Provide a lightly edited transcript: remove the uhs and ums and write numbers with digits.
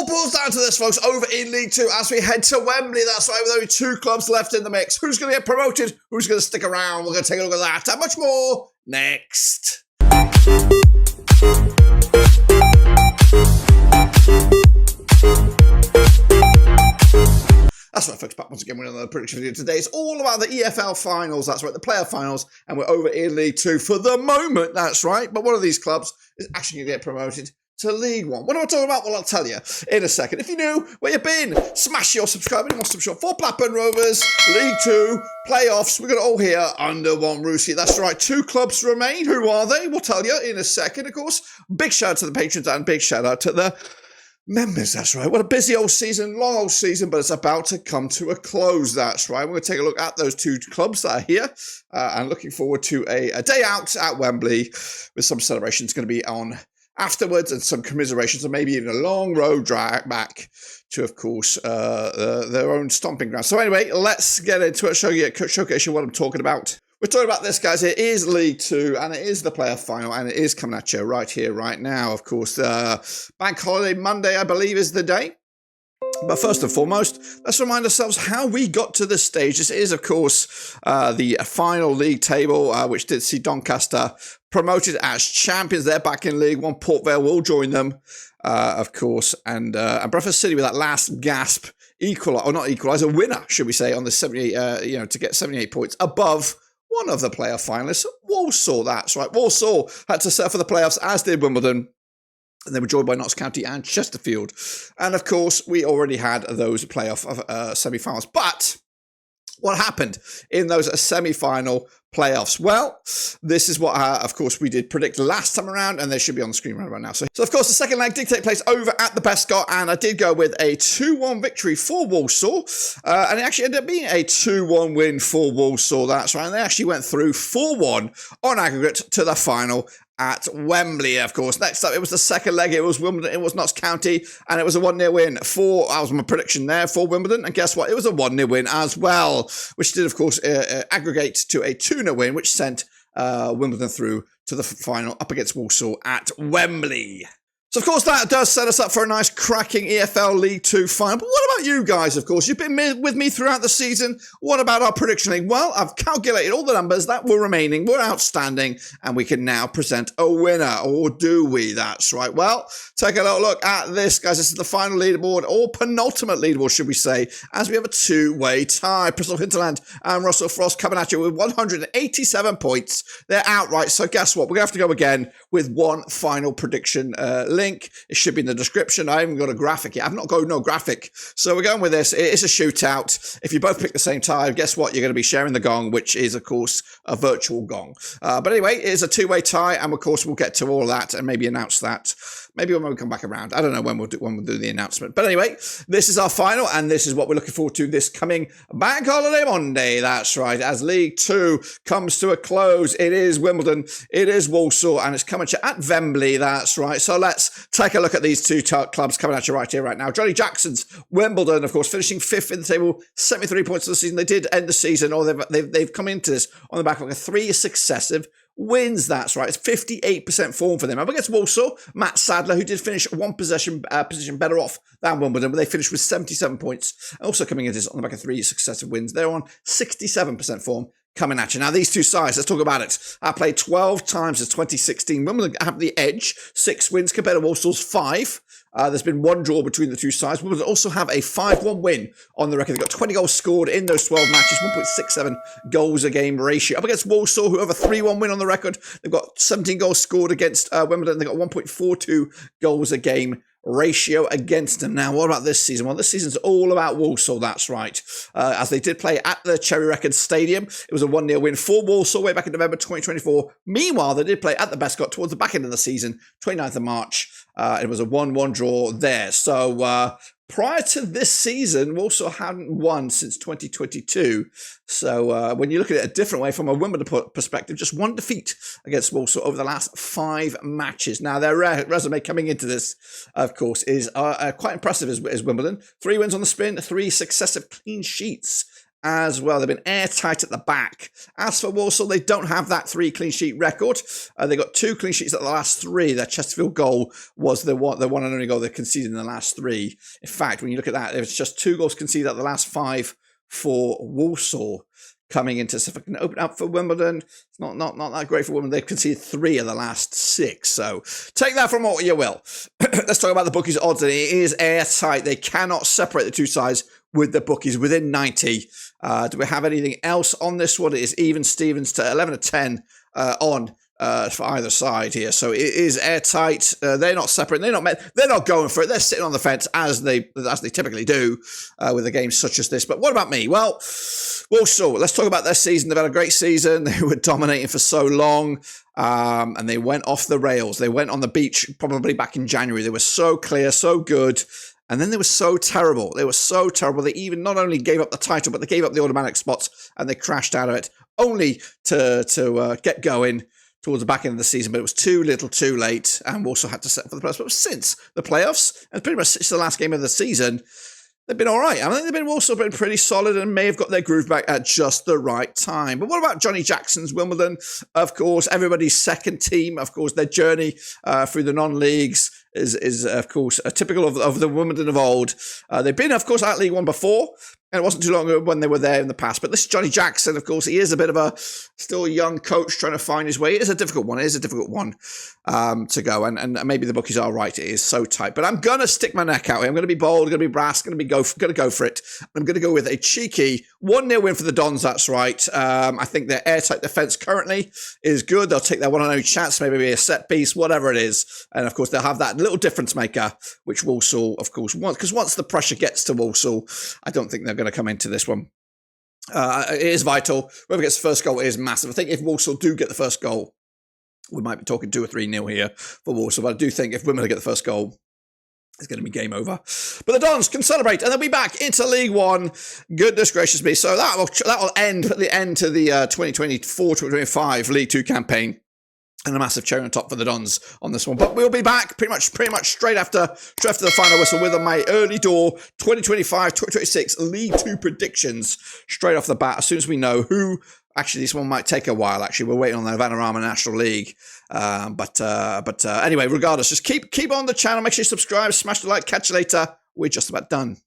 all boils down to this, folks, over in League Two as we head to Wembley. That's right, with only 2 clubs left in the mix. Who's going to get promoted? Who's going to stick around? We're going to take a look at that and much more next. That's right, folks, back once again with another prediction video today. It's all about the EFL finals, that's right, the player finals, and we're over in League Two for the moment, that's right. But one of these clubs is actually going to get promoted to League One. What am I talking about? Well, I'll tell you in a second. If you're new, where you been? Smash your subscribe button, subscribe for Blackburn Rovers, League Two, playoffs. We're going to all here under one roof. That's right, 2 clubs remain. Who are they? We'll tell you in a second, of course. Big shout out to the patrons and big shout out to the members, that's right. What a busy old season, long old season, but it's about to come to a close, that's right. We're going to take a look at those 2 clubs that are here and looking forward to a day out at Wembley with some celebrations going to be on afterwards and some commiserations and maybe even a long road drag back to, of course, their own stomping ground. So anyway, let's get into it, showcase you what I'm talking about. We're talking about this, guys. It is League Two, and it is the player final, and it is coming at you right here, right now. Of course, Bank Holiday Monday, I believe, is the day. But first and foremost, let's remind ourselves how we got to this stage. This is, of course, the final league table, which did see Doncaster promoted as champions. They're back in League One. Port Vale will join them, of course, and Bradford City with that last gasp equalize, a winner, should we say, on the 78, to get 78 points above one of the player finalists, Walsall. That's right. Walsall had to settle for the playoffs, as did Wimbledon. And they were joined by Notts County and Chesterfield. And of course, we already had those playoff semi-finals. But what happened in those semi-final playoffs? Well, this is what, of course, we did predict last time around, and they should be on the screen right now. So, of course, the second leg did take place over at the Bescot, and I did go with a 2-1 victory for Walsall, and it actually ended up being a 2-1 win for Walsall. That's right, and they actually went through 4-1 on aggregate to the final at Wembley, of course. Next up, it was the second leg. It was Wimbledon, it was Notts County, and it was a 1-0 win that was my prediction there for Wimbledon. And guess what? It was a 1-0 win as well, which did, of course, aggregate to a 2-0 win, which sent Wimbledon through to the final up against Walsall at Wembley. So, of course, that does set us up for a nice cracking EFL League 2 final. But what about you guys, of course? You've been with me throughout the season. What about our prediction league? Well, I've calculated all the numbers that were remaining, were outstanding, and we can now present a winner. Or do we? That's right. Well, take a little look at this, guys. This is the final leaderboard, or penultimate leaderboard, should we say, as we have a 2-way tie. Bristol Hinterland and Russell Frost coming at you with 187 points. They're outright. So guess what? We're going to have to go again with one final prediction link. It should be in the description. I haven't got a graphic yet. I've not got no graphic. So we're going with this. It is a shootout. If you both pick the same tie, guess what? You're going to be sharing the gong, which is, of course, a virtual gong. But anyway, it is a 2-way tie, and of course, we'll get to all that and maybe announce that. Maybe when we come back around. I don't know when we'll do the announcement. But anyway, this is our final, and this is what we're looking forward to this coming Bank Holiday Monday. That's right. As League 2 comes to a close, it is Wimbledon, it is Walsall, and it's coming to you at Wembley. That's right. So let's take a look at these 2 clubs coming at you right here, right now. Johnny Jackson's Wimbledon, of course, finishing 5th in the table, 73 points of the season. They did end the season, or they've come into this on the back of 3 successive wins. That's right. It's 58% form for them. Up against Walsall, Matt Sadler, who did finish one position better off than Wimbledon, but they finished with 77 points. Also coming into this on the back of 3 successive wins. They're on 67% form coming at you. Now, these 2 sides, let's talk about it. I played 12 times since 2016. Wimbledon have the edge, 6 wins compared to Walsall's 5. There's been 1 draw between the 2 sides. Wimbledon also have a 5-1 win on the record. They've got 20 goals scored in those 12 matches, 1.67 goals a game ratio. Up against Walsall, who have a 3-1 win on the record. They've got 17 goals scored against Wimbledon. They've got 1.42 goals a game ratio against them. Now, what about this season? Well, this season's all about Walsall, that's right. As they did play at the Cherry Records Stadium. It was a 1-0 win for Walsall way back in November 2024. Meanwhile, they did play at the Bescot towards the back end of the season, 29th of March. It was a 1-1 draw there. So prior to this season, Walsall hadn't won since 2022. So when you look at it a different way from a Wimbledon perspective, just 1 defeat against Walsall over the last 5 matches. Now, their resume coming into this, of course, is quite impressive as Wimbledon. 3 wins on the spin, 3 successive clean sheets as well. They've been airtight at the back. As for Walsall, they don't have that 3 clean sheet record. They got 2 clean sheets at the last 3. Their Chesterfield goal was the one and only goal they conceded in the last 3. In fact, when you look at that, there was just 2 goals conceded at the last 5 for Walsall. Coming into, so if I can open up for Wimbledon, it's not that great for Wimbledon. They've conceded 3 of the last 6. So take that from what you will. Let's talk about the bookies' odds. It is airtight. They cannot separate the two sides with the bookies within 90. Do we have anything else on this one? It is even Stevens to 11 to 10 on for either side here. So it is airtight. They're not separate. They're not going for it. They're sitting on the fence as they typically do with a game such as this. But what about me? Well, Walsall, let's talk about their season. They've had a great season. They were dominating for so long. And they went off the rails. They went on the beach probably back in January. They were so clear, so good. And then they were so terrible. They were so terrible. They even not only gave up the title, but they gave up the automatic spots and they crashed out of it, only to get going towards the back end of the season. But it was too little, too late, and Walsall had to set for the playoffs. But since the playoffs, and pretty much since the last game of the season, they've been all right. I think Walsall been pretty solid and may have got their groove back at just the right time. But what about Johnny Jackson's Wimbledon? Of course, everybody's second team. Of course, their journey through the non-leagues is of course typical of the Wimbledon of old. They've been, of course, at League One before, and it wasn't too long ago when they were there in the past. But this Johnny Jackson, of course, he is a bit of a still young coach trying to find his way. It is a difficult one. It is a difficult one to go, and maybe the bookies are right. It is so tight, but I'm gonna stick my neck out here. I'm gonna be bold. I'm gonna be brass. Gonna go for it. I'm gonna go with a cheeky 1-0 win for the Dons. That's right. I think their airtight defense currently is good. They'll take their 1-0 chance, maybe a set piece, whatever it is, and of course they'll have that little difference maker, which Walsall, of course, wants. Because once the pressure gets to Walsall, I don't think they're going to come into this one. It is vital. Whoever gets the first goal is massive. I think if Walsall do get the first goal, we might be talking 2 or 3-0 here for Walsall. But I do think if Wimbledon get the first goal, it's going to be game over. But the Dons can celebrate, and they'll be back into League One. Goodness gracious me. So that will end, put the end to the 2024-2025 League 2 campaign. And a massive cherry on top for the Dons on this one. But we'll be back pretty much straight after the final whistle with my early door 2025-2026 League 2 predictions straight off the bat. As soon as we know who, actually this one might take a while. Actually, we're waiting on the Vanarama National League. But anyway, regardless, just keep on the channel. Make sure you subscribe, smash the like. Catch you later. We're just about done.